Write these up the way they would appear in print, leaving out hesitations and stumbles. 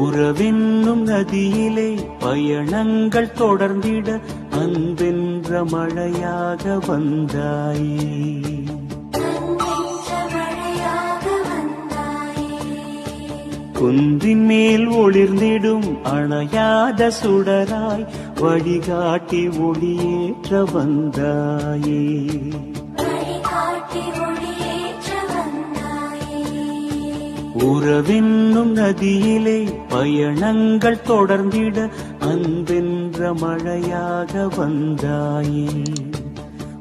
உறவென்னும் நதியிலே பயணங்கள் தொடர்ந்திட அன்பென்ற மழையாக வந்தாயே. குன்றின் மேல் ஒளிர்ந்திடும் அணையாத சுடராய் வழிகாட்டி ஒளியேற்ற வந்தாயே. உறவென்னும் நதியிலே பயணங்கள் தொடர்ந்திட அன்பென்ற மழையாக வந்தாயே.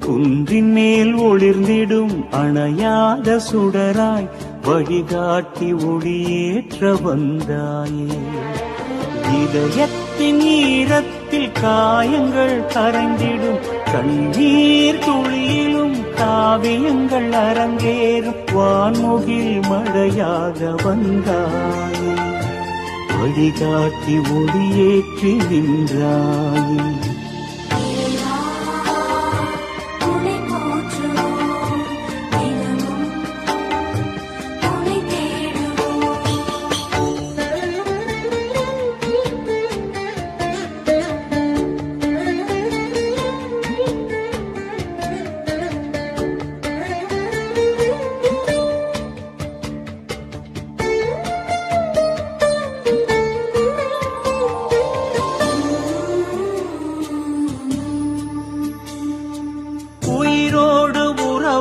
குன்றின் மேல் ஒளிர்ந்திடும் அணையாத சுடராய் வழிகாட்டி ஒளியேற்ற வந்தாயே. இதயத்தின் ஈரத்தில் காயங்கள் கரைந்திடும் கண்ணீர் துளியிலும் காவியங்கள் அரங்கேறும் வான்முகில் மழையாக வந்தாயே. வழிகாட்டி ஒளியேற்றி நின்றாயே.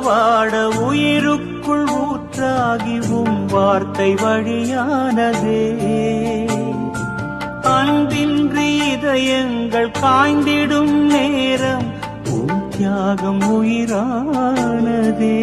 வாட உயிருக்குள் ஊற்றாகிவும் வார்த்தை வழியானதே. அன்பின்றி இதயங்கள் காய்ந்திடும் நேரம் உன் தியாகம் உயிரானதே.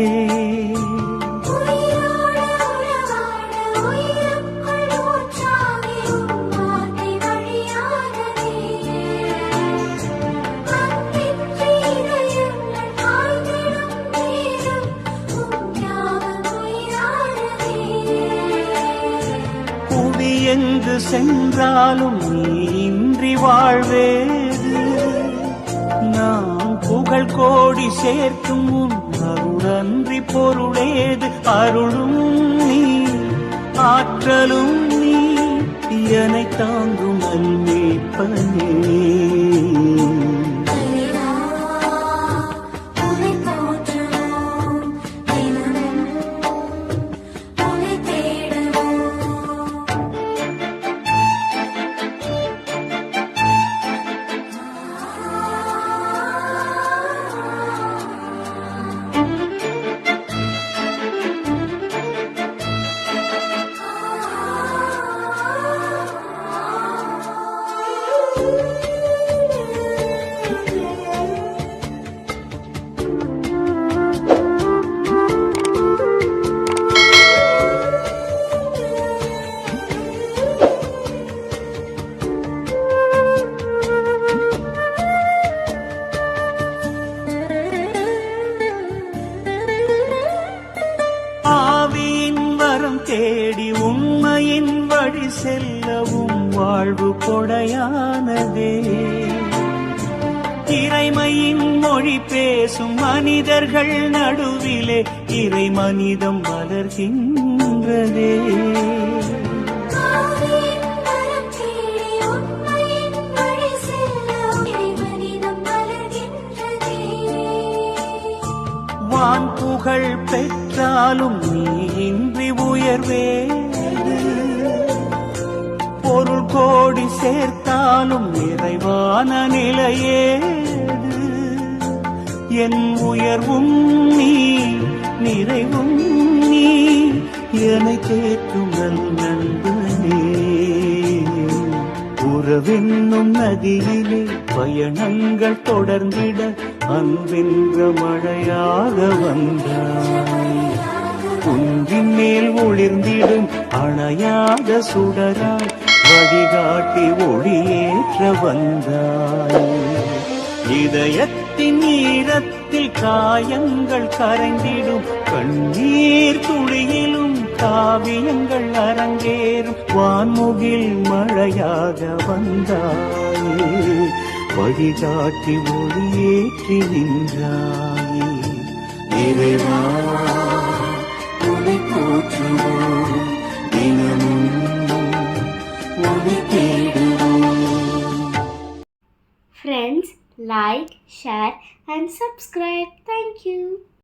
எங்கு சென்றாலும் நீ இன்றி வாழ்வேது. நாம் புகழ் கோடி சேர்க்கும் உன் அருளன்றி பொருளேது. அருளும் நீ ஆற்றலும் நீ என்னை தாங்கும் நல்மேய்ப்பனே. தேடி உண்மையின் வழி செல்லவும் வாழ்வு கொடையானதே. இறைமையின் மொழி பேசும் மனிதர்கள் நடுவிலே இறை மனிதம் வளர்கின்றதே. வான் புகழ் பெற்றாலும் நீ இன்றி உயர்வேது. பொருள் கோடி சேர்த்தாலும் நிறைவான நிலையேது. என் உயர்வும் நீ நிறைவும் நீ என்னை கேட்கும் நல் நண்பனே. உறவென்னும் நதியிலே பயணங்கள் தொடர்ந்திட அன்பென்ற மழையாக வந்தாய். குன்றின் மேல் ஒளிர்ந்திடும் அணையாத சுடராய் வழிகாட்டி ஒளியேற்ற வந்தாய். இதயத்தின் ஈரத்தில் காயங்கள் கரைந்திடும் கண்ணீர் துளியிலும் காவியங்கள் அரங்கேறும் வான்முகில் மழையாக வந்தாயே. வழிகாட்டி ஒளியேற்றி நின்றாயே. இறைவா உன்னை போற்றுவோம் தினமும் friends, like, share and subscribe. Thank you.